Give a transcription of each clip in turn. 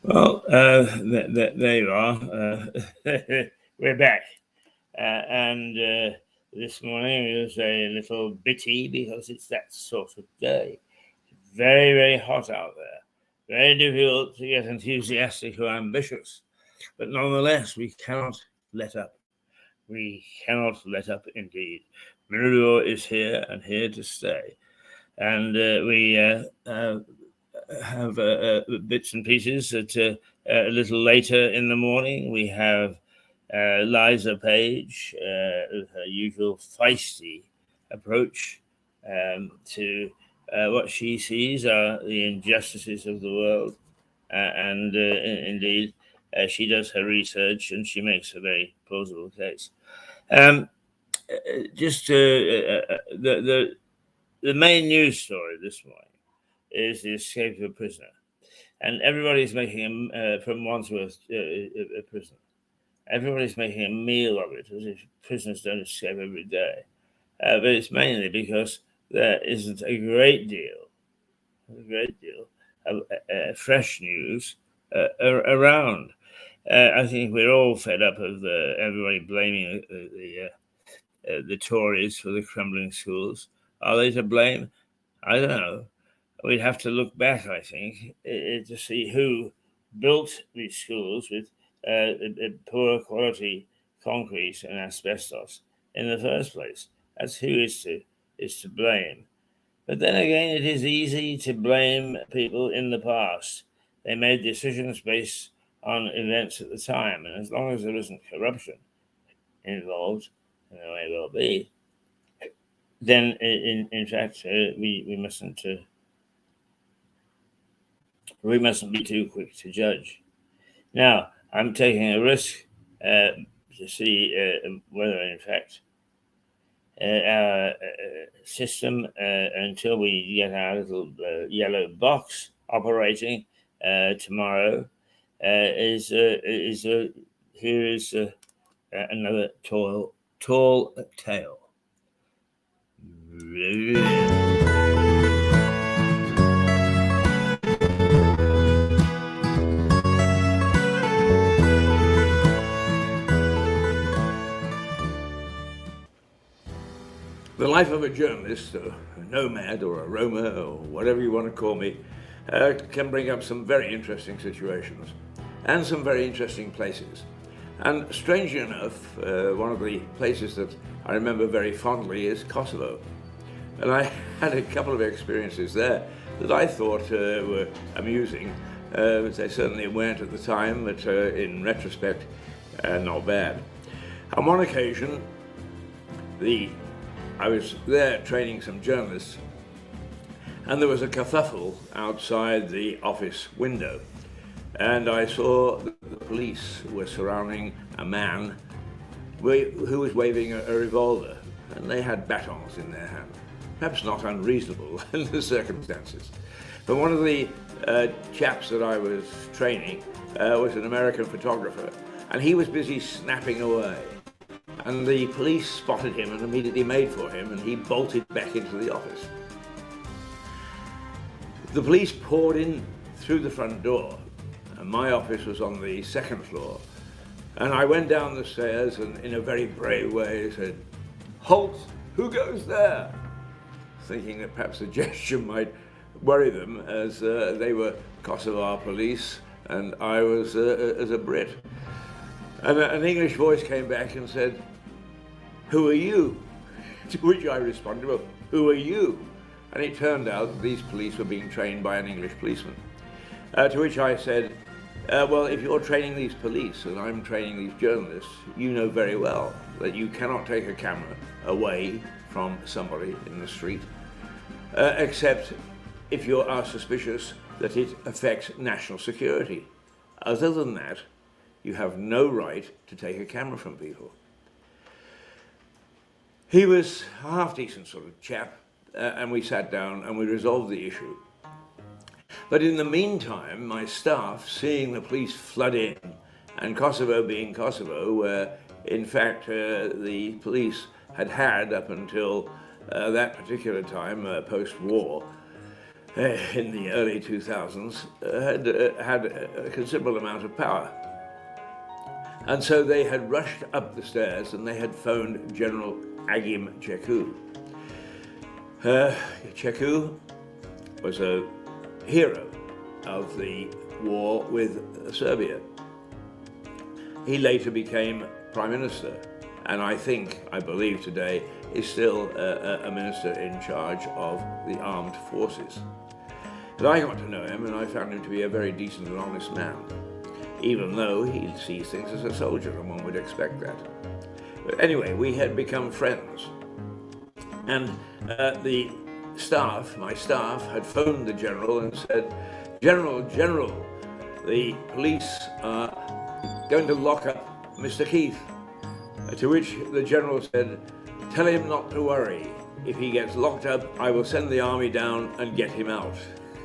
Well, there you are. We're back. And this morning was a little bitty because it's that sort of day. Very, very hot out there. Very difficult to get enthusiastic or ambitious. But nonetheless, we cannot let up. We cannot let up indeed. Mirador is here and here to stay. And we have bits and pieces that a little later in the morning we have Liza Page, her usual feisty approach to what she sees are the injustices of the world. And indeed, she does her research and she makes a very plausible case. Just the main news story this morning is the escape of a prisoner. And everybody's making from Wandsworth a prison. Everybody's making a meal of it, as if prisoners don't escape every day. But it's mainly because there isn't a great deal of fresh news around. I think we're all fed up of everybody blaming the Tories for the crumbling schools. Are they to blame? I don't know. We'd have to look back, I think, to see who built these schools with poor quality concrete and asbestos in the first place. That's who is to blame. But then again, it is easy to blame people in the past. They made decisions based on events at the time, and as long as there isn't corruption involved, and there may well be, then in fact we mustn't. We mustn't be too quick to judge. Now, I'm taking a risk to see whether, in fact, our system, until we get our little yellow box operating tomorrow, is here is another tall tale. The life of a journalist, a nomad or a roamer or whatever you want to call me, can bring up some very interesting situations and some very interesting places. And strangely enough, one of the places that I remember very fondly is Kosovo. And I had a couple of experiences there that I thought were amusing. They certainly weren't at the time, but in retrospect, not bad. On one occasion, I was there training some journalists, and there was a kerfuffle outside the office window. And I saw that the police were surrounding a man who was waving a revolver, and they had batons in their hand. Perhaps not unreasonable in the circumstances. But one of the chaps that I was training was an American photographer, and he was busy snapping away. And the police spotted him and immediately made for him, and he bolted back into the office. The police poured in through the front door, and my office was on the second floor. And I went down the stairs and in a very brave way said, "Halt, who goes there?" Thinking that perhaps the gesture might worry them, as they were Kosovar police and I was as a Brit. And an English voice came back and said, "Who are you?" To which I responded, "Well, who are you?" And it turned out that these police were being trained by an English policeman. To which I said, well, if you're training these police and I'm training these journalists, you know very well that you cannot take a camera away from somebody in the street, except if you are suspicious that it affects national security. Other than that, you have no right to take a camera from people. He was a half-decent sort of chap, and we sat down and we resolved the issue. But in the meantime, my staff, seeing the police flood in, and Kosovo being Kosovo, where in fact the police had up until that particular time, post-war, in the early 2000s had a considerable amount of power. And so they had rushed up the stairs and they had phoned General Agim Cheku. Cheku was a hero of the war with Serbia. He later became Prime Minister, and I believe today, is still a minister in charge of the armed forces. But I got to know him, and I found him to be a very decent and honest man, even though he sees things as a soldier, and one would expect that. But anyway, we had become friends. And the staff, my staff, had phoned the general and said, General, the police are going to lock up Mr. Keith. To which the general said, tell him not to worry. If he gets locked up, I will send the army down and get him out.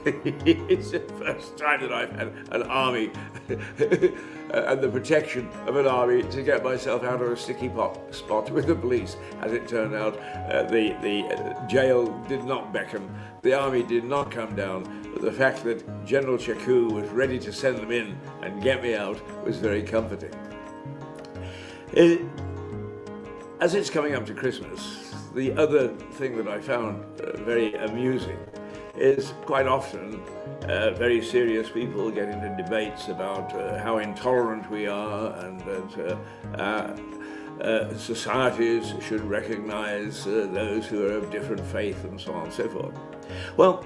It's the first time that I've had an army and the protection of an army to get myself out of a sticky spot with the police. As it turned out, the jail did not beckon, the army did not come down, but the fact that General Cheku was ready to send them in and get me out was very comforting. As it's coming up to Christmas, the other thing that I found very amusing is quite often very serious people get into debates about how intolerant we are and that societies should recognize those who are of different faith and so on and so forth. Well,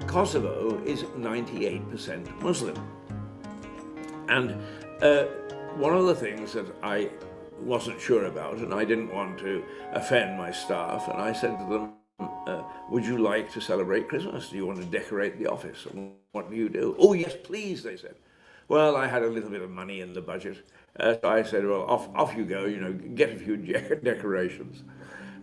Kosovo is 98% Muslim. And one of the things that I wasn't sure about, and I didn't want to offend my staff, and I said to them, would you like to celebrate Christmas? Do you want to decorate the office? And what do you do? Oh, yes, please, they said. Well, I had a little bit of money in the budget. So I said, well, off you go, get a few decorations.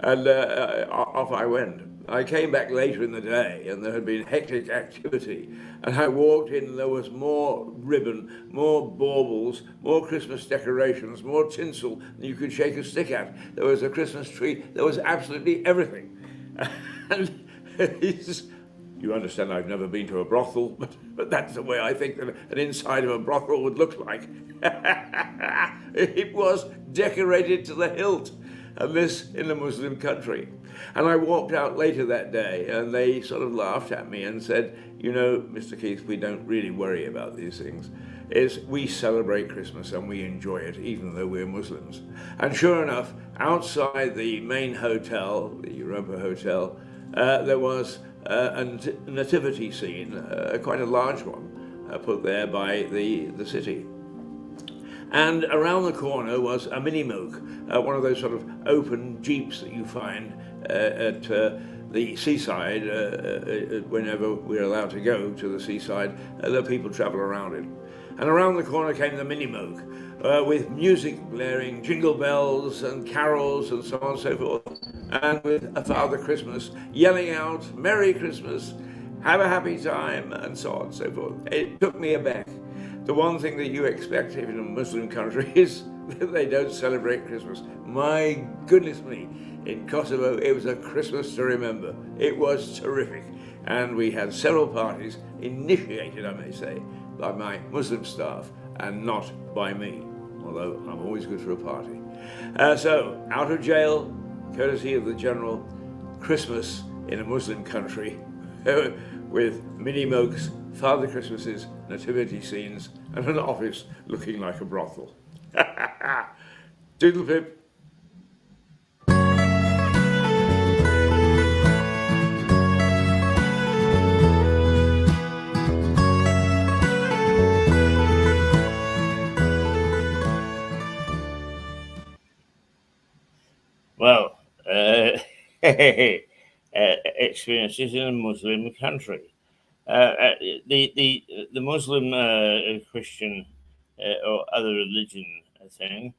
And off I went. I came back later in the day and there had been hectic activity. And I walked in and there was more ribbon, more baubles, more Christmas decorations, more tinsel than you could shake a stick at. There was a Christmas tree. There was absolutely everything. And you understand I've never been to a brothel, but that's the way I think that an inside of a brothel would look like. It was decorated to the hilt, and this in a Muslim country. And I walked out later that day, and they sort of laughed at me and said, Mr. Keith, we don't really worry about these things. We celebrate Christmas and we enjoy it, even though we're Muslims. And sure enough, outside the main hotel, the Europa Hotel, there was a nativity scene, quite a large one, put there by the city. And around the corner was a mini-moke, one of those sort of open jeeps that you find at the seaside. Whenever we're allowed to go to the seaside, the people travel around it. And around the corner came the mini-moke, with music blaring, jingle bells and carols and so on and so forth, and with a Father Christmas yelling out, Merry Christmas, have a happy time, and so on and so forth. It took me aback. The one thing that you expect in a Muslim country is that they don't celebrate Christmas. My goodness me, in Kosovo, it was a Christmas to remember. It was terrific. And we had several parties, initiated, I may say, by my Muslim staff and not by me, although I'm always good for a party. So, out of jail, courtesy of the General, Christmas in a Muslim country with mini-mokes, Father Christmases, nativity scenes, and an office looking like a brothel. Doodle pip. Well, experiences in a Muslim country. The Muslim Christian or other religion thing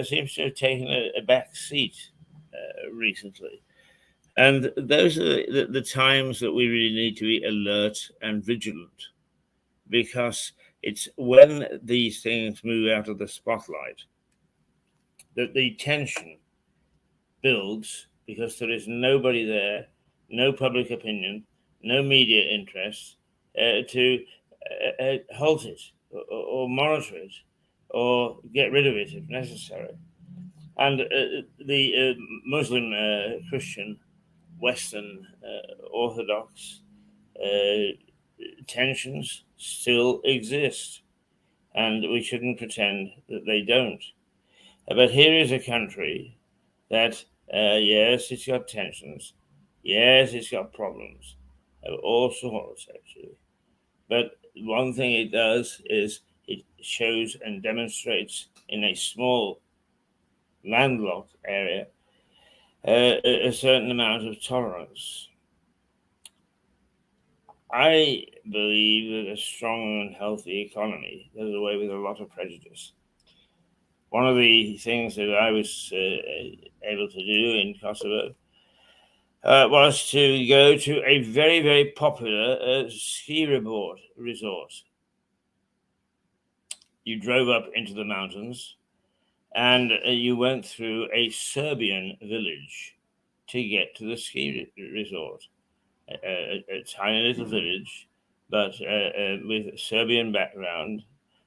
seems to have taken a back seat recently. And those are the times that we really need to be alert and vigilant, because it's when these things move out of the spotlight that the tension builds, because there is nobody there, no public opinion, no media interest to halt it or monitor it or get rid of it if necessary. And the Muslim, Christian, Western, Orthodox tensions still exist, and we shouldn't pretend that they don't. But here is a country that, yes, it's got tensions, yes, it's got problems of all sorts, actually. But one thing it does is it shows and demonstrates in a small landlocked area a certain amount of tolerance. I believe that a strong and healthy economy does away with a lot of prejudice. One of the things that I was able to do in Kosovo was to go to a very, very popular ski resort. You drove up into the mountains and you went through a Serbian village to get to the ski resort. A tiny little village, but with Serbian background,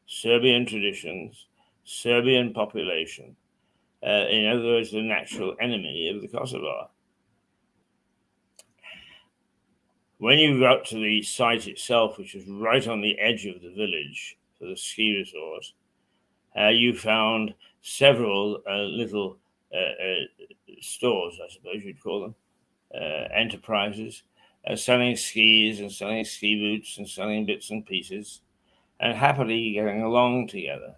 Serbian traditions, Serbian population. In other words, the natural enemy of the Kosovar. When you got to the site itself, which was right on the edge of the village for the ski resort, you found several little stores, I suppose you'd call them, enterprises, selling skis and selling ski boots and selling bits and pieces, and happily getting along together.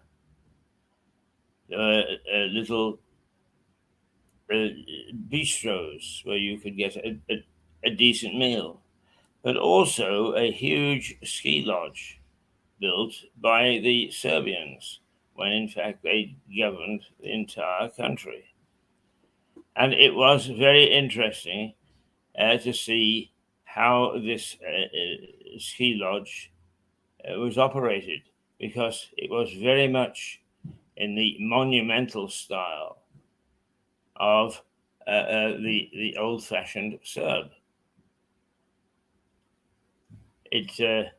Little bistros where you could get a decent meal, but also a huge ski lodge built by the Serbians when in fact they governed the entire country. And it was very interesting to see how this ski lodge was operated, because it was very much in the monumental style of the old-fashioned Serb. The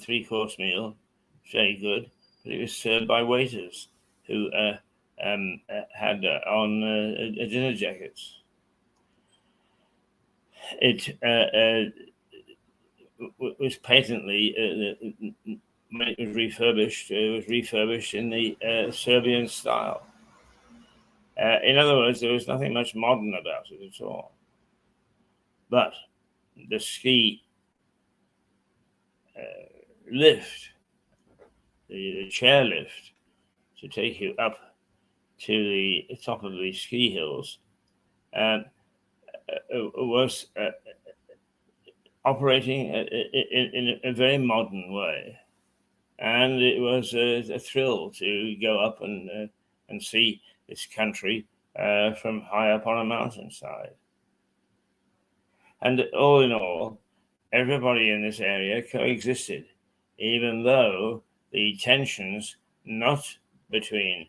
three-course meal, very good, but it was served by waiters who had on dinner jackets. It was patently, when it was refurbished in the Serbian style. In other words, there was nothing much modern about it at all. But the ski lift, the chair lift to take you up to the top of the ski hills, was operating in a very modern way. And it was a thrill to go up and see this country from high up on a mountainside. And all in all, everybody in this area coexisted, even though the tensions, not between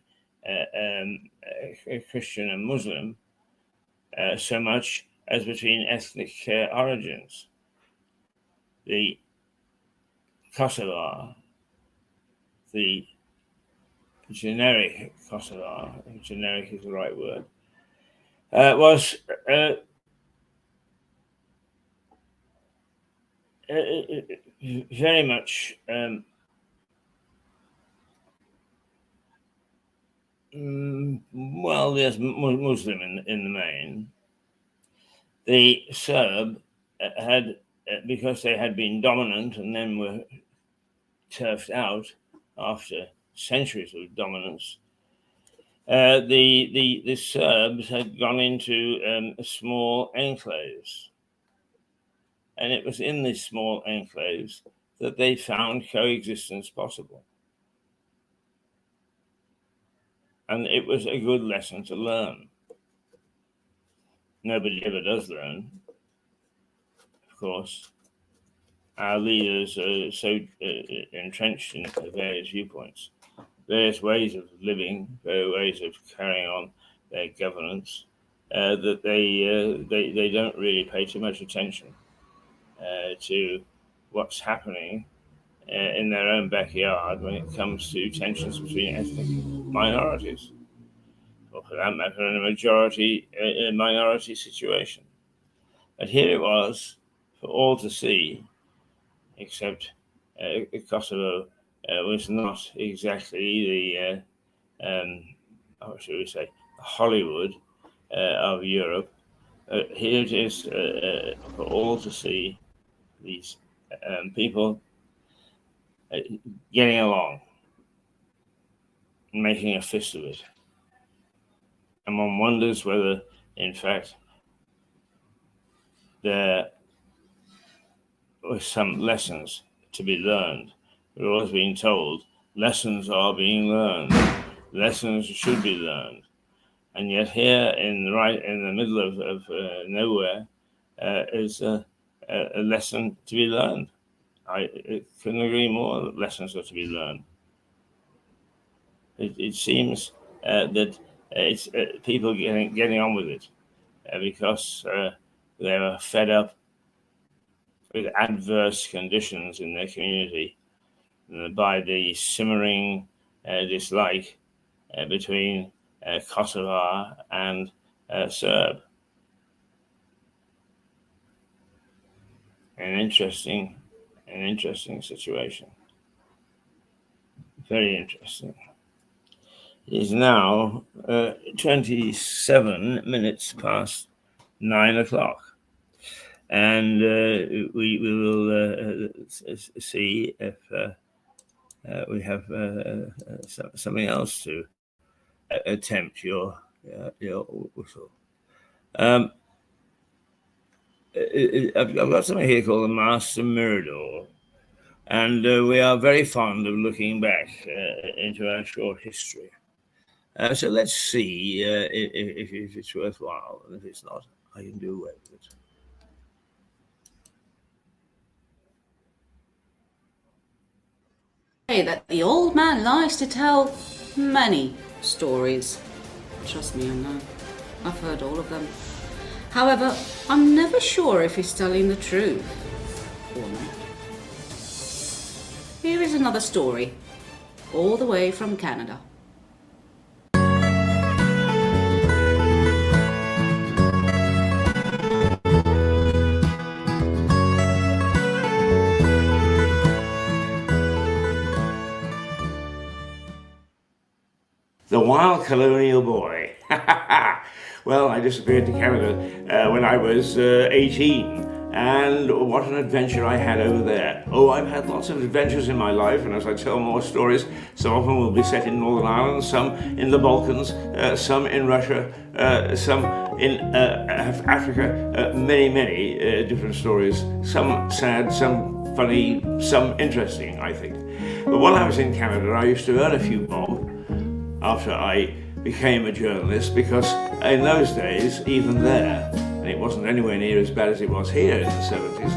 Christian and Muslim, so much as between ethnic origins. The Kosovar, the generic Kosovar, generic is the right word, was very much well, there's Muslim in the main. The Serb had, because they had been dominant and then were turfed out after centuries of dominance, the Serbs had gone into small enclaves. And it was in these small enclaves that they found coexistence possible. And it was a good lesson to learn. Nobody ever does learn, of course. Our leaders are so entrenched in various viewpoints, various ways of living, various ways of carrying on their governance, that they don't really pay too much attention to what's happening in their own backyard when it comes to tensions between ethnic minorities, or for that matter, in a minority situation. But here it was for all to see, except Kosovo was not exactly the, how should we say, Hollywood of Europe. Here it is for all to see, these people getting along, making a fist of it. And one wonders whether, in fact, there were some lessons to be learned. We're always being told lessons are being learned, lessons should be learned. And yet here in the middle of nowhere is a lesson to be learned. I couldn't agree more that lessons are to be learned. It seems that it's people getting on with it because they were fed up with adverse conditions in their community by the simmering dislike between Kosovar and Serb. An interesting situation. Very interesting. It is now 27 minutes past 9 o'clock. And we will see if we have something else to attempt your whistle. I've got something here called the Master Mirador, and we are very fond of looking back into our short history. So let's see if it's worthwhile, and if it's not, I can do away with it. That the old man likes to tell many stories. Trust me, I know. I've heard all of them. However, I'm never sure if he's telling the truth or not. Here is another story, all the way from Canada. The Wild Colonial Boy. Well, I disappeared to Canada when I was 18, and what an adventure I had over there. Oh, I've had lots of adventures in my life, and as I tell more stories, some of them will be set in Northern Ireland, some in the Balkans, some in Russia, some in Africa, many different stories, some sad, some funny, some interesting, I think. But while I was in Canada, I used to earn a few bob after I became a journalist, because in those days, even there, and it wasn't anywhere near as bad as it was here in the 70s,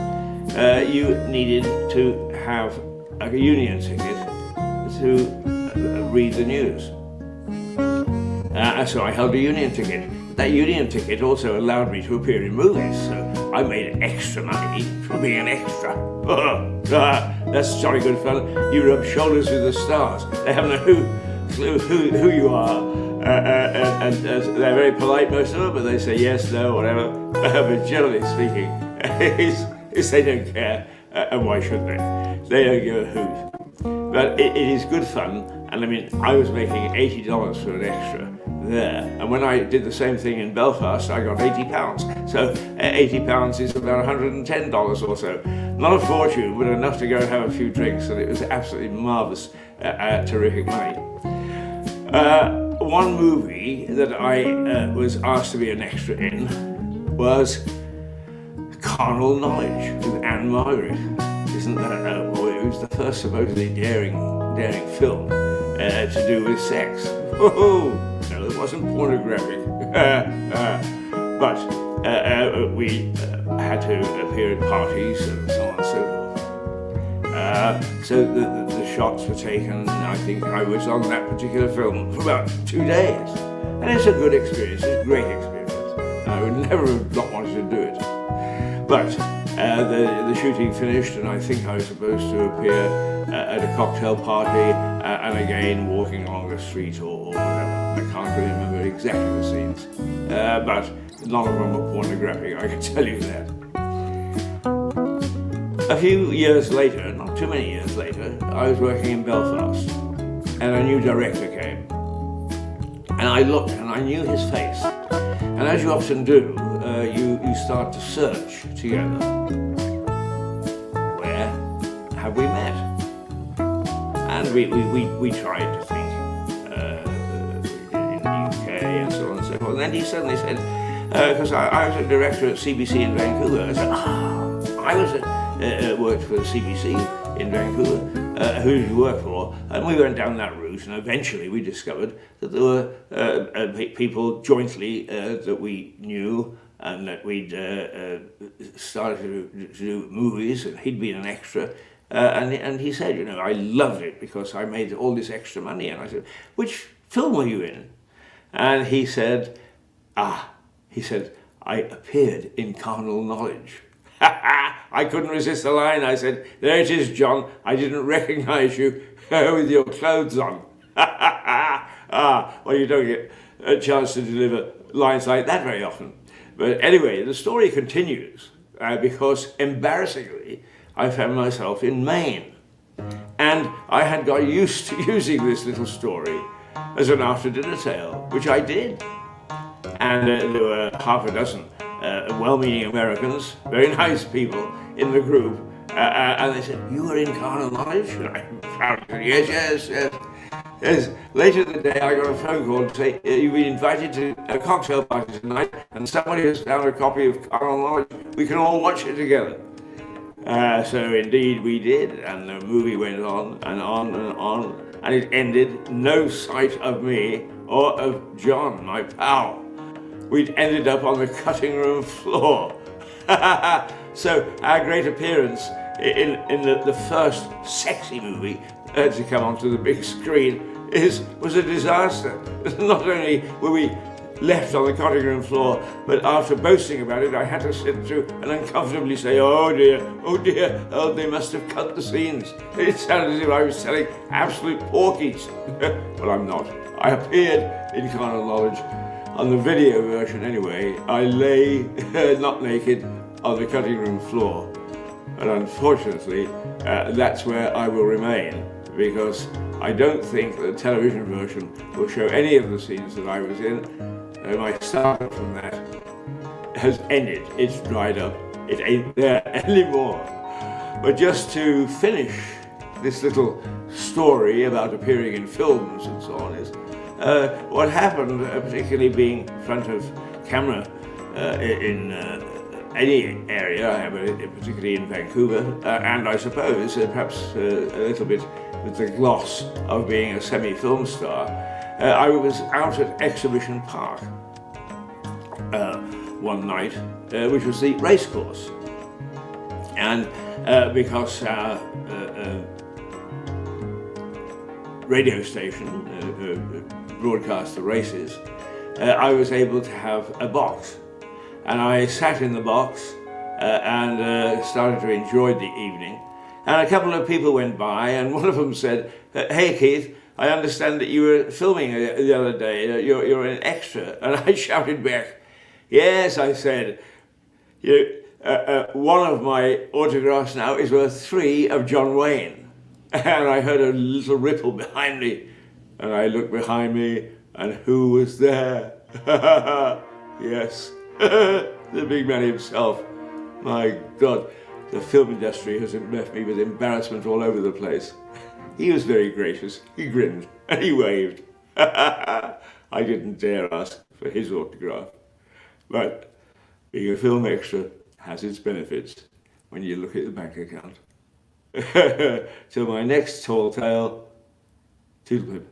you needed to have a union ticket to read the news. So I held a union ticket. That union ticket also allowed me to appear in movies, so I made extra money for being an extra. That's jolly good fun. You rub shoulders with the stars. They haven't a clue who you are, and they're very polite, most of them, but they say yes, no, whatever. But generally speaking, is they don't care, and why should they? They don't give a hoot. But it is good fun, and I mean, I was making $80 for an extra there, and when I did the same thing in Belfast, I got £80. So £80 is about $110 or so. Not a fortune, but enough to go and have a few drinks, and it was absolutely marvellous, terrific money. One movie that I was asked to be an extra in was Carnal Knowledge with Anne Margaret. Isn't that, it was the first supposedly daring film to do with sex. Oh, no, it wasn't pornographic. But we had to appear at parties and so on and so forth. So the shots were taken. I think I was on that particular film for about 2 days. And it's a good experience, it's a great experience. I would never have not wanted to do it. But the shooting finished, and I think I was supposed to appear at a cocktail party, and again walking along the street or whatever. I can't really remember exactly the scenes, but none of them were pornographic, I can tell you that. A few years later, not too many years later, I was working in Belfast, and a new director came. And I looked, and I knew his face. And as you often do, you start to search together. Where have we met? And we tried to think in the UK and so on and so forth. And then he suddenly said, because I was a director at CBC in Vancouver. I said, I worked for CBC in Vancouver. Who did you work for? And we went down that route, and eventually we discovered that there were people jointly that we knew, and that we'd started to do movies, and he'd been an extra. And he said, you know, I loved it because I made all this extra money. And I said, which film were you in? And he said, I appeared in Carnal Knowledge. I couldn't resist the line. I said, there it is, John. I didn't recognize you with your clothes on. Well, you don't get a chance to deliver lines like that very often. But anyway, the story continues because, embarrassingly, I found myself in Maine. And I had got used to using this little story as an after-dinner tale, which I did. And there were half a dozen well-meaning Americans, very nice people in the group, and they said, you were in Carnal Knowledge? And I proudly said, yes. Later in the day, I got a phone call to say, you've been invited to a cocktail party tonight, and somebody has found a copy of Carnal Knowledge. We can all watch it together. So indeed we did, and the movie went on and on and on, and it ended no sight of me or of John, my pal. We'd ended up on the cutting room floor. So our great appearance in the first sexy movie to come onto the big screen was a disaster. Not only were we left on the cutting room floor, but after boasting about it, I had to sit through and uncomfortably say, oh dear, oh, they must have cut the scenes. It sounded as if I was telling absolute porkies. Well, I'm not. I appeared in Carnal Knowledge. On the video version anyway, I lay, not naked, on the cutting room floor. And unfortunately, that's where I will remain, because I don't think the television version will show any of the scenes that I was in. My start from that has ended. It's dried up. It ain't there anymore. But just to finish this little story about appearing in films and so on is, what happened, particularly being in front of camera in any area, particularly in Vancouver, and I suppose perhaps a little bit with the gloss of being a semi-film star, I was out at Exhibition Park one night, which was the racecourse. And because our radio station broadcast the races, I was able to have a box. And I sat in the box and started to enjoy the evening. And a couple of people went by, and one of them said, hey Keith, I understand that you were filming the other day, you're an extra. And I shouted back, yes, I said, one of my autographs now is worth 3 of John Wayne. And I heard a little ripple behind me, and I looked behind me, and who was there? Yes, the big man himself. My God, the film industry has left me with embarrassment all over the place. He was very gracious. He grinned and he waved. I didn't dare ask for his autograph. But being a film extra has its benefits when you look at the bank account. Till my next tall tale, toodlepip.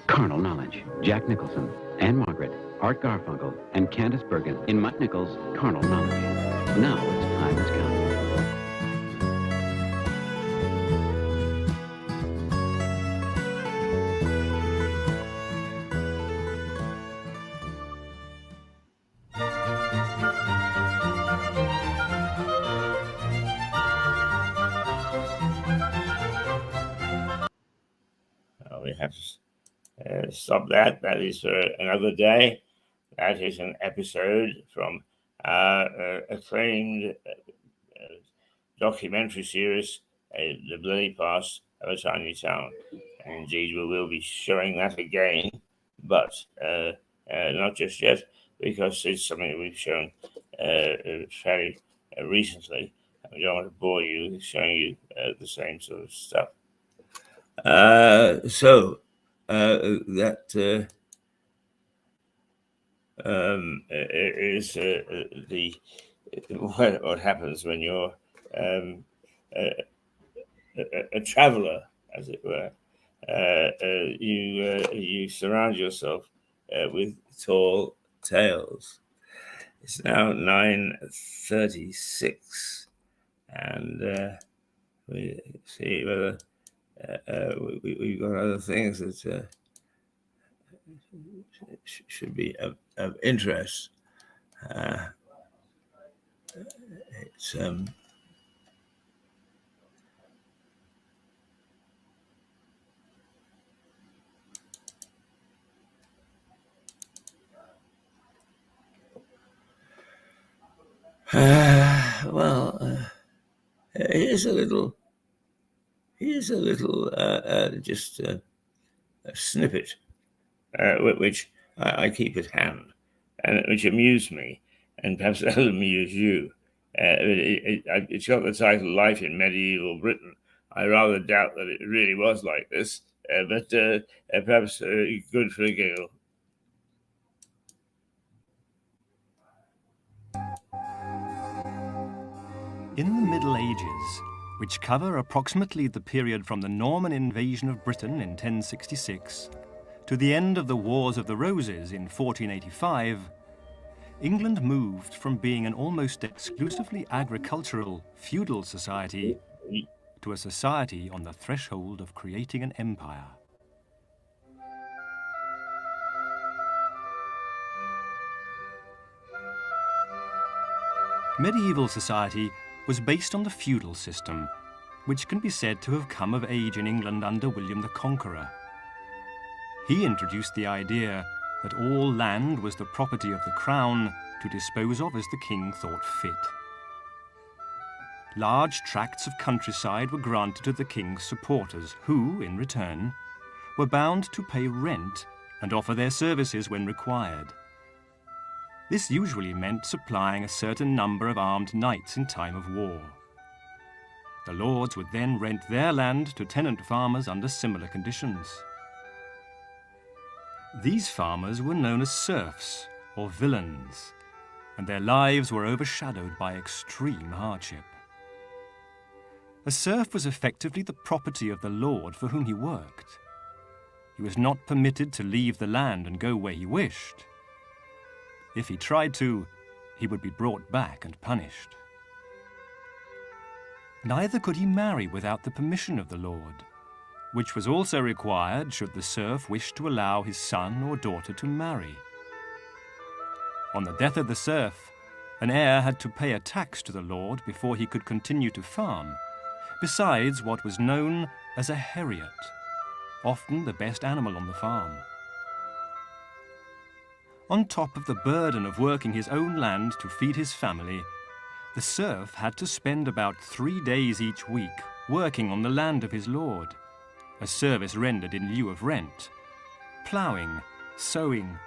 Carnal Knowledge. Jack Nicholson, Anne Margaret, Art Garfunkel, and Candice Bergen in Mike Nichols' Carnal Knowledge. Now its time has come. we have to stop that. That is for another day. That is an episode from our acclaimed documentary series, The Bloody Past of a Tiny Town. And indeed, we will be showing that again, but not just yet, because it's something we've shown fairly recently. We don't want to bore you showing you the same sort of stuff. So that is what happens when you're a traveler, as it were. You surround yourself with tall tales. It's now 9:36, and we see whether we've got other things that should be of interest. It's here's a little just a snippet which I keep at hand, and which amused me, and perhaps that'll amuse you. It's got the title "Life in Medieval Britain." I rather doubt that it really was like this, but perhaps good for a giggle. In the Middle Ages, which cover approximately the period from the Norman invasion of Britain in 1066 to the end of the Wars of the Roses in 1485, England moved from being an almost exclusively agricultural, feudal society to a society on the threshold of creating an empire. Medieval society was based on the feudal system, which can be said to have come of age in England under William the Conqueror. He introduced the idea that all land was the property of the crown to dispose of as the king thought fit. Large tracts of countryside were granted to the king's supporters, who, in return, were bound to pay rent and offer their services when required. This usually meant supplying a certain number of armed knights in time of war. The lords would then rent their land to tenant farmers under similar conditions. These farmers were known as serfs, or villeins, and their lives were overshadowed by extreme hardship. A serf was effectively the property of the lord for whom he worked. He was not permitted to leave the land and go where he wished. If he tried to, he would be brought back and punished. Neither could he marry without the permission of the lord, which was also required should the serf wish to allow his son or daughter to marry. On the death of the serf, an heir had to pay a tax to the lord before he could continue to farm, besides what was known as a heriot, often the best animal on the farm. On top of the burden of working his own land to feed his family, the serf had to spend about 3 days each week working on the land of his lord, a service rendered in lieu of rent, ploughing, sowing,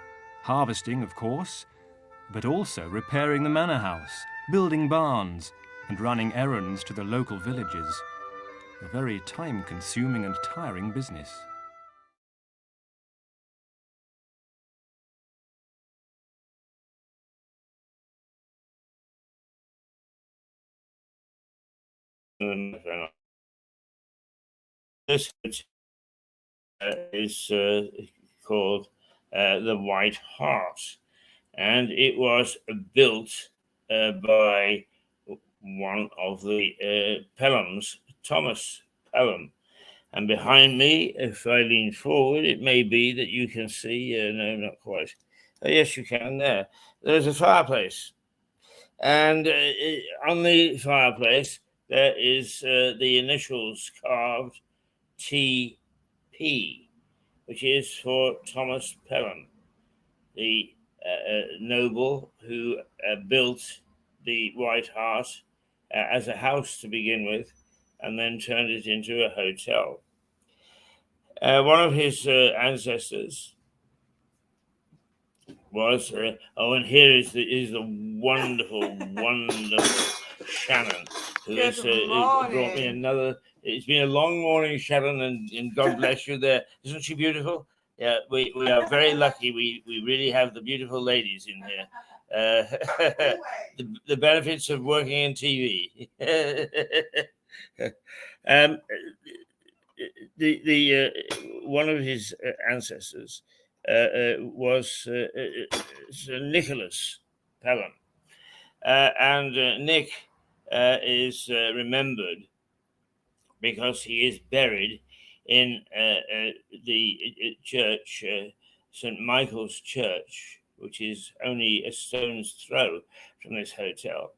harvesting, of course, but also repairing the manor house, building barns, and running errands to the local villages, a very time-consuming and tiring business. This is called the White Hart, and it was built by one of the Pelhams, Thomas Pelham. And behind me, if I lean forward, it may be that you can see, no, not quite. Yes, you can there. There's a fireplace. And on the fireplace, there is the initials carved TP. which is for Thomas Pelham, the noble who built the White Hart as a house to begin with, and then turned it into a hotel. One of his ancestors was, and here is the wonderful, wonderful Shannon, who has brought me another. It's been a long morning, Shannon, and God bless you there. Isn't she beautiful? Yeah, we are very lucky. We really have the beautiful ladies in here. The benefits of working in TV. The one of his ancestors was Sir Nicholas Pelham, and Nick is remembered because he is buried in the church, St. Michael's Church, which is only a stone's throw from this hotel.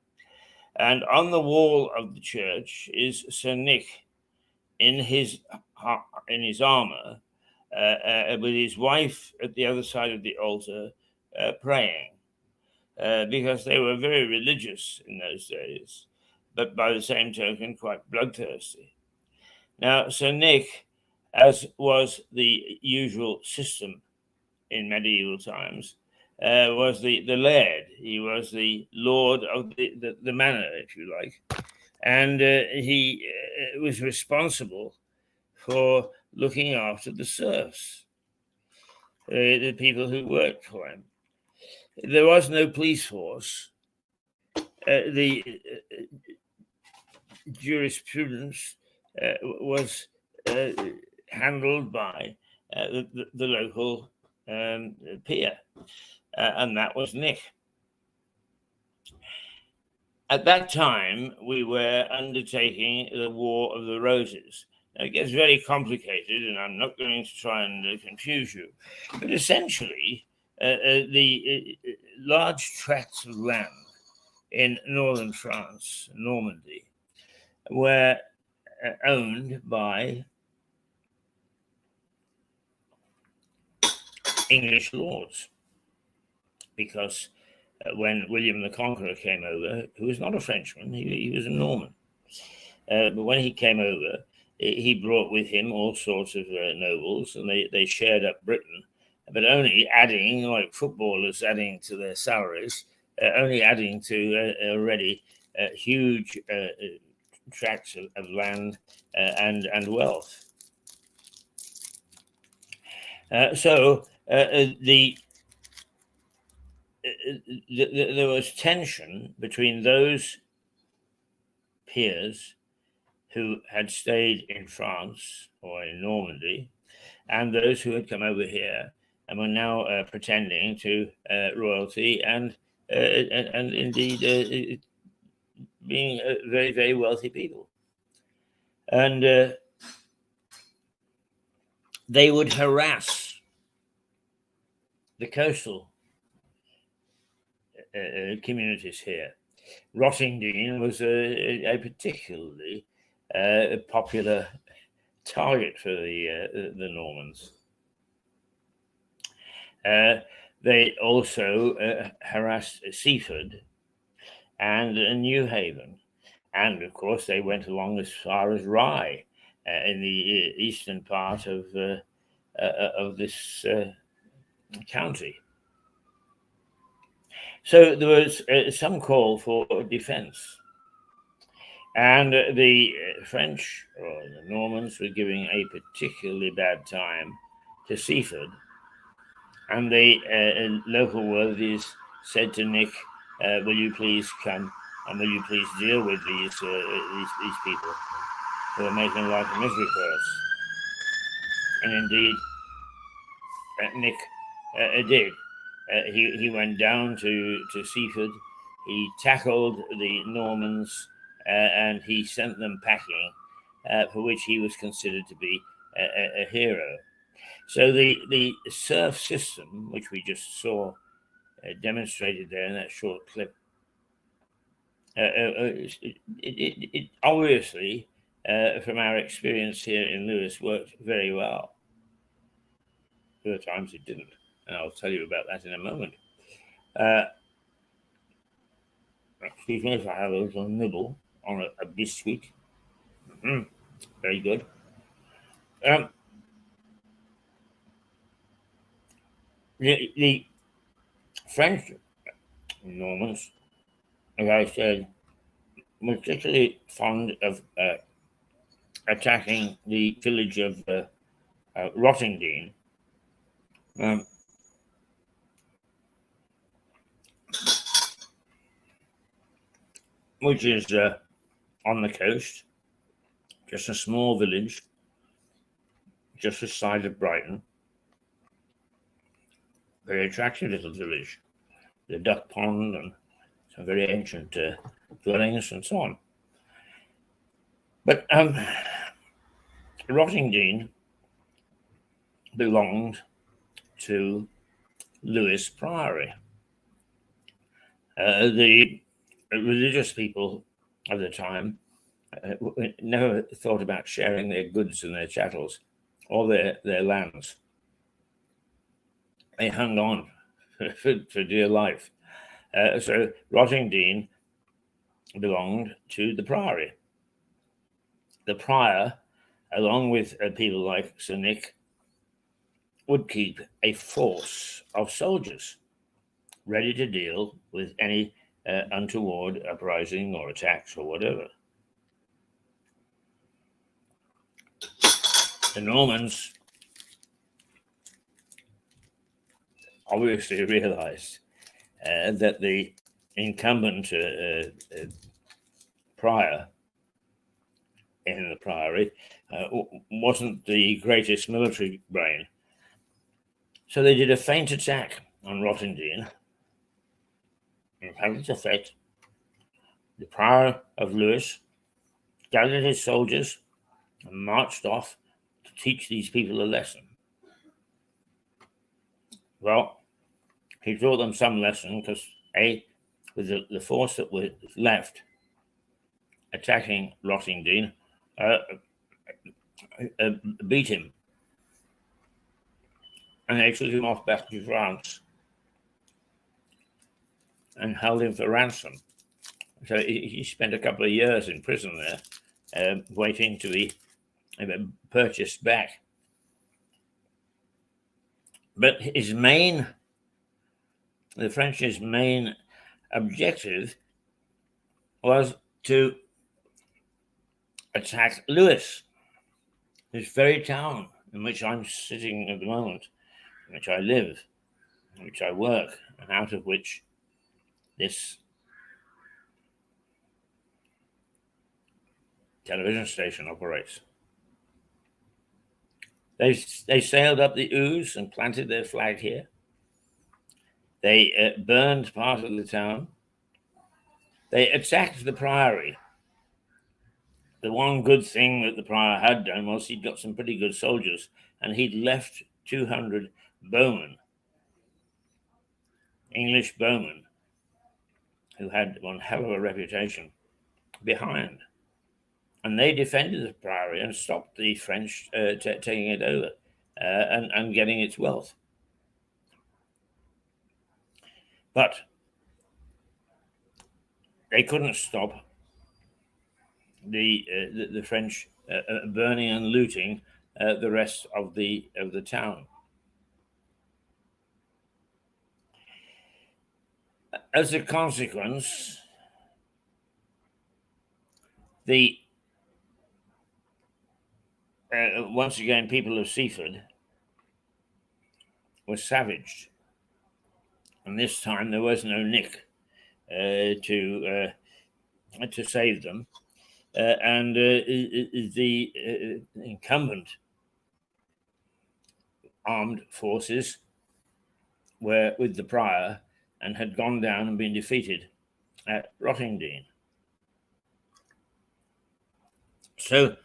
And on the wall of the church is Sir Nick in his armor, with his wife at the other side of the altar praying, because they were very religious in those days, but by the same token quite bloodthirsty. Now, Sir Nick, as was the usual system in medieval times, was the laird. He was the lord of the manor, if you like. And he was responsible for looking after the serfs, the people who worked for him. There was no police force. The jurisprudence was handled by the local peer, and that was Nick. At that time, we were undertaking the War of the Roses. Now, it gets very complicated, and I'm not going to try and confuse you, but essentially, the large tracts of land in northern France, Normandy, were owned by English lords, because when William the Conqueror came over, who was not a Frenchman, he was a Norman, but when he came over, he brought with him all sorts of nobles, and they shared up Britain, but only adding, like footballers adding to their salaries, only adding to already huge tracts of land and wealth. So there was tension between those peers who had stayed in France or in Normandy and those who had come over here and were now pretending to royalty and indeed being very, very wealthy people. And they would harass the coastal communities here. Rottingdean was a particularly popular target for the Normans. They also harassed Seaford and New Haven, and of course they went along as far as Rye in the eastern part of this county. So there was some call for defense. And the French, or the Normans, were giving a particularly bad time to Seaford. And the local worthies said to Nick, will you please come and will you please deal with these people who are making life a misery for us? And indeed, Nick did. He went down to Seaford. He tackled the Normans and he sent them packing, for which he was considered to be a hero. So the serf system, which we just saw demonstrated there in that short clip, it obviously, from our experience here in Lewes, worked very well. other times it didn't. And I'll tell you about that in a moment. Excuse me if I have a little nibble on a biscuit. Very good. The French Normans, as I said, were particularly fond of attacking the village of Rottingdean. Which is on the coast, just a small village, just the side of Brighton. Very attractive little village. The duck pond and some very ancient dwellings and so on. But Rottingdean belonged to Lewes Priory. The religious people of the time never thought about sharing their goods and their chattels or their lands. They hung on for dear life. So Rottingdean belonged to the priory. The prior, along with people like Sir Nick, would keep a force of soldiers ready to deal with any untoward uprising or attacks or whatever. The Normans obviously realized that the incumbent prior in the priory wasn't the greatest military brain. So they did a feint attack on Rottingdean. It had its effect. The prior of Lewes gathered his soldiers and marched off to teach these people a lesson. Well, he taught them some lesson because, with the force that was left attacking Rottingdean, beat him. And they took him off back to France and held him for ransom. So he spent a couple of years in prison there, waiting to be purchased back. But the French's main objective was to attack Lewes, this very town in which I'm sitting at the moment, in which I live, in which I work, and out of which this television station operates. They sailed up the Ouse and planted their flag here. They burned part of the town. They attacked the priory. The one good thing that the prior had done was he'd got some pretty good soldiers, and he'd left 200 bowmen, English bowmen, who had one hell of a reputation, behind. And they defended the priory and stopped the French taking it over and getting its wealth. But they couldn't stop the French burning and looting the rest of the town. As a consequence, once again, people of Seaford were savaged. And this time there was no Nick to save them. And the incumbent armed forces were with the prior and had gone down and been defeated at Rottingdean. So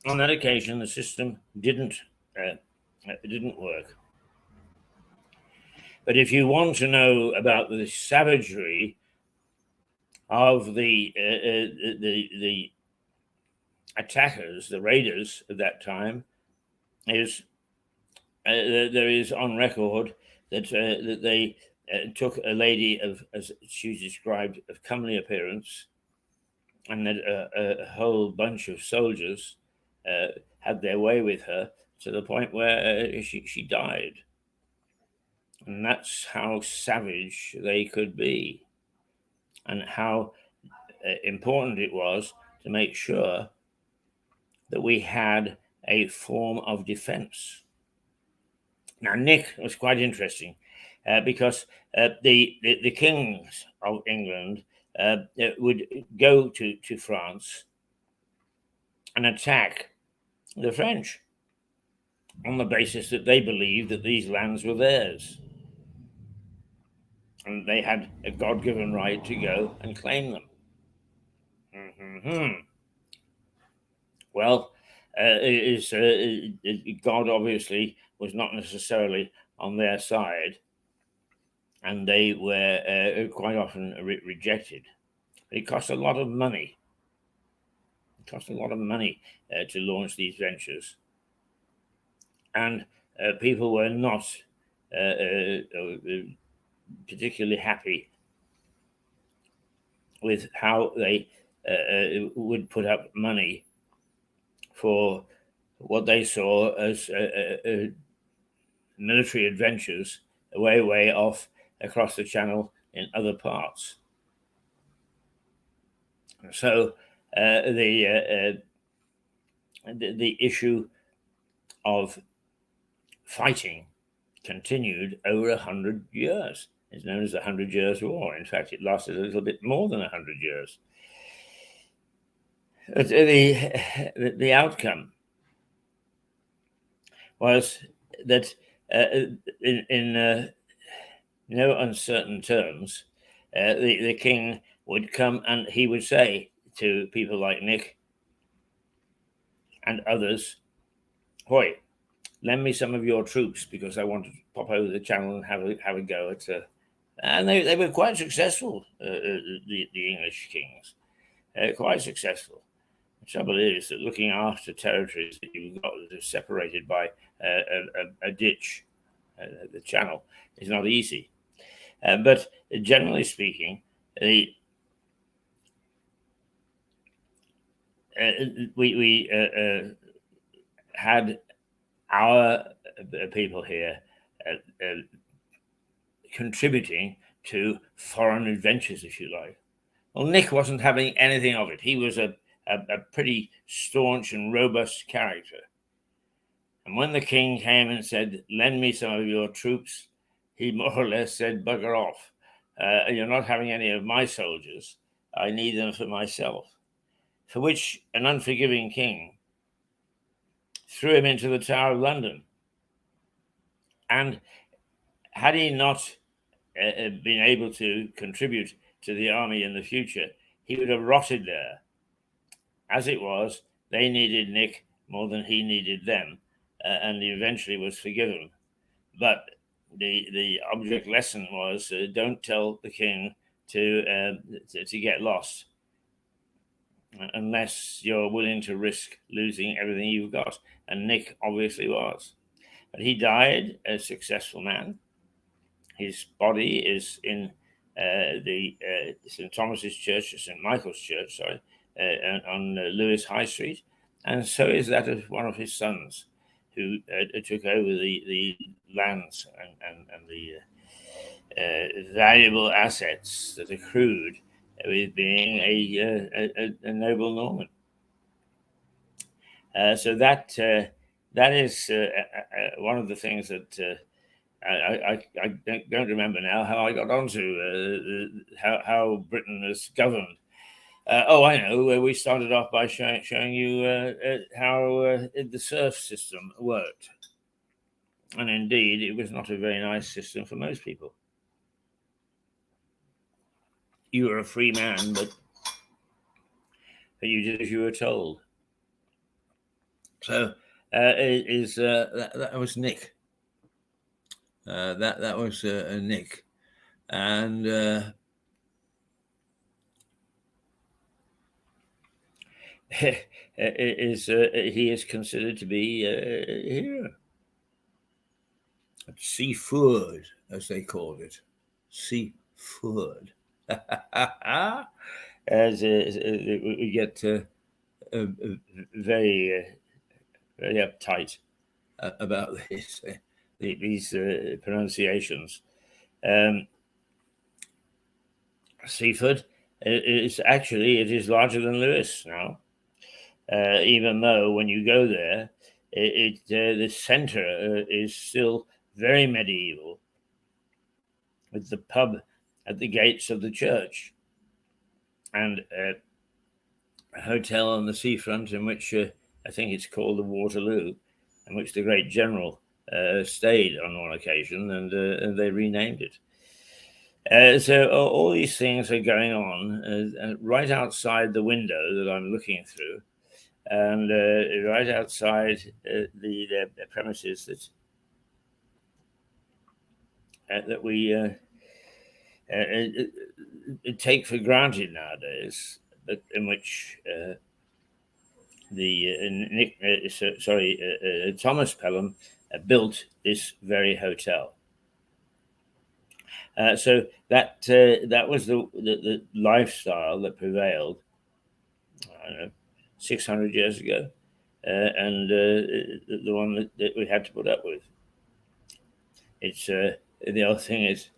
on that occasion, the system didn't work. But if you want to know about the savagery of the attackers, the raiders at that time, is there is on record that that they took a lady of, as she described, of comely appearance, and that a whole bunch of soldiers had their way with her to the point where she died. And that's how savage they could be, and how important it was to make sure that we had a form of defense. Now, Nick was quite interesting because the kings of England would go to France and attack the French on the basis that they believed that these lands were theirs. And they had a God-given right to go and claim them. Mm-hmm. Well, God obviously was not necessarily on their side, and they were quite often rejected. It cost a lot of money. It cost a lot of money to launch these ventures, and people were not particularly happy with how they would put up money for what they saw as military adventures way off across the channel in other parts. So the issue of fighting continued over 100 years. It's known as the 100 Years' War. In fact, it lasted a little bit more than 100 years. The outcome was that in no uncertain terms, the king would come and he would say to people like Nick and others, "Hoy, lend me some of your troops because I want to pop over the channel and have a go at." And they were quite successful, the English kings, quite successful. The trouble is that looking after territories that you've got that are separated by a ditch, the channel, is not easy. But generally speaking, we had our people here contributing to foreign adventures, if you like. Well, Nick wasn't having anything of it. He was a pretty staunch and robust character. And when the king came and said, "Lend me some of your troops," he more or less said, "Bugger off. You're not having any of my soldiers. I need them for myself." For which an unforgiving king threw him into the Tower of London. And had he not been able to contribute to the army in the future, he would have rotted there. As it was, they needed Nick more than he needed them, and he eventually was forgiven. But the object lesson was don't tell the king to get lost unless you're willing to risk losing everything you've got. And Nick obviously was. But he died a successful man. His body is in the St. Thomas's Church, or St. Michael's Church, sorry, on Lewes High Street. And so is that of one of his sons, who took over the lands and the valuable assets that accrued with being a noble Norman. So that is one of the things that I don't remember now how I got onto how Britain was governed. I know. We started off by showing you how the serf system worked. And indeed, it was not a very nice system for most people. You were a free man, but you did as you were told. So that was Nick. That was Nick, and he is considered to be a hero. Seafood, as they called it. Seafood. As we get very uptight about these pronunciations. Seaford it is larger than Lewes now, even though when you go there, the centre is still very medieval, with the pub at the gates of the church and a hotel on the seafront in which I think it's called the Waterloo, in which the great general stayed on one occasion, and they renamed it. So all these things are going on right outside the window that I'm looking through, and right outside the premises that we take for granted nowadays, but in which Thomas Pelham built this very hotel. So that was the lifestyle that prevailed, I don't know, 600 years ago, and the one that we had to put up with. It's the other thing is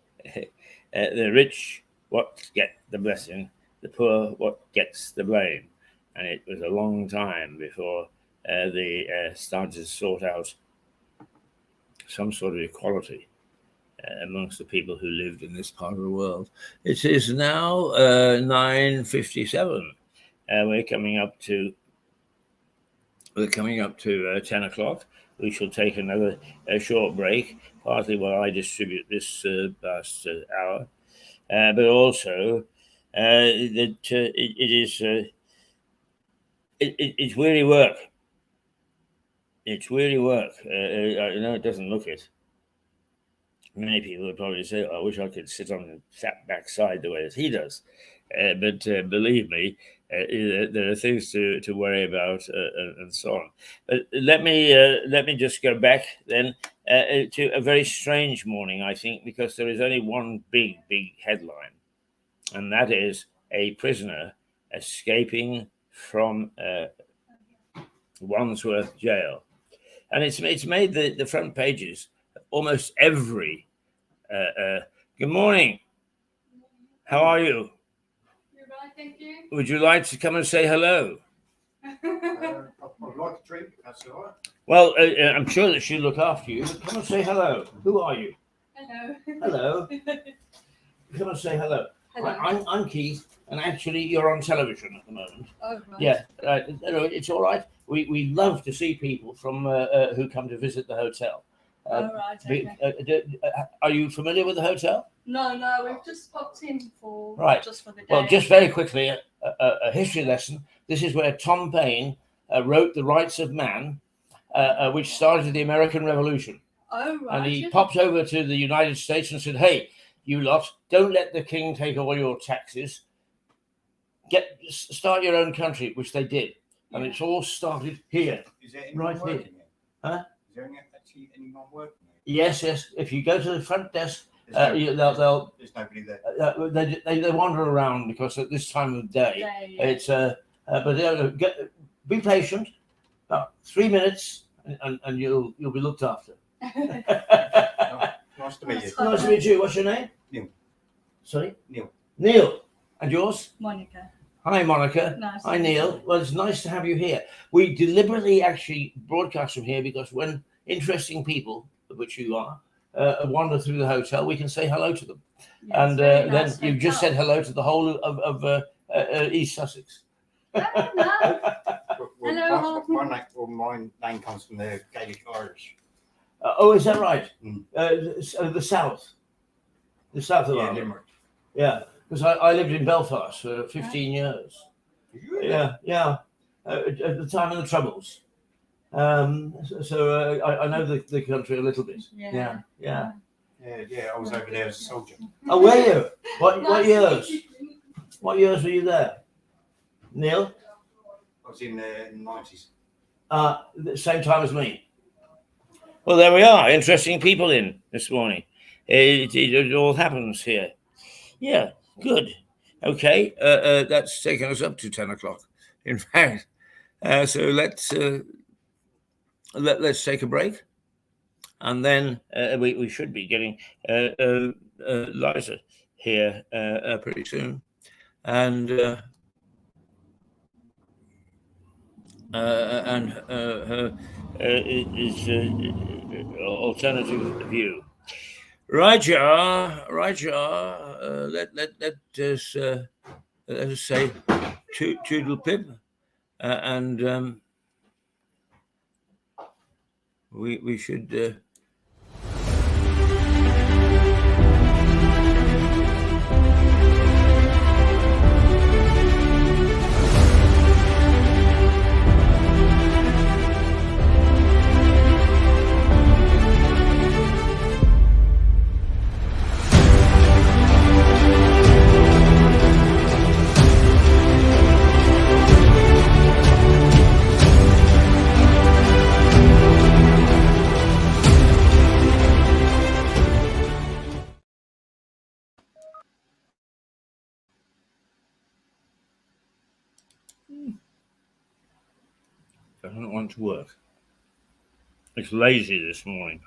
the rich what get the blessing, the poor what gets the blame, and it was a long time before they started to sort out some sort of equality amongst the people who lived in this part of the world. It is now 9:57. We're coming up to 10 o'clock. We shall take another short break, partly while I distribute this past hour, but also that it's weary work. It's weary work. I know it doesn't look it. Many people would probably say, I wish I could sit on the fat backside the way that he does. But believe me, there are things to worry about and so on. But let me just go back then to a very strange morning, I think, because there is only one big headline, and that is a prisoner escaping from Wandsworth Jail. And it's made the front pages of almost every. Good morning. How are you? Right, thank you. Would you like to come and say hello? Oh, I'd like a drink, if that's all right. Well, I'm sure that she'll look after you, but come and say hello. Who are you? hello. Hello. Come and say hello. Hello. I'm Keith, and actually you're on television at the moment. Oh, right. Yeah, it's all right. We love to see people from who come to visit the hotel. Right, okay. Are you familiar with the hotel? No, we've just popped in for just for the day. Well, just very quickly, a history lesson. This is where Tom Paine wrote The Rights of Man, which started the American Revolution. Oh, right. And he popped over to the United States and said, hey, you lot, don't let the king take all your taxes. Start your own country, which they did. And it's all started here. Is there anyone Right working here. here? Huh? Is there anyone working here? Yes. If you go to the front desk, There's there's nobody there. they wander around because at this time of day, it's but be patient. About 3 minutes, and you'll be looked after. Nice to meet you. Nice to meet you. What's your name? Neil. Sorry? Neil. Neil. And yours? Monica. Hi, Monica. Nice. Hi, Neil. Well, it's nice to have you here. We deliberately actually broadcast from here because when interesting people, which you are, wander through the hotel, we can say hello to them. Yes, And very then nice you've just hotel. said hello to the whole of East Sussex. Oh, no. Hello, My name comes from the Gaelic Irish. Is that right? Mm. The south. The south of Yeah, Ireland. Limerick. Yeah, because I lived in Belfast for 15 years. Yeah. At the time of the Troubles. So I know the country a little bit. Yeah. Yeah. Yeah, I was over there as a soldier. Oh, were you? What Nice to years? meet you. What years were you there? Neil? I was in the 90s. The same time as me. Well, there we are. Interesting people in this morning. It all happens here. Yeah, good. Okay, that's taken us up to 10 o'clock. In fact, so let's take a break, and then we should be getting Liza here pretty soon, and her is alternative view. Raja, let us say toodle pip, and we should. I don't want to work. It's lazy this morning.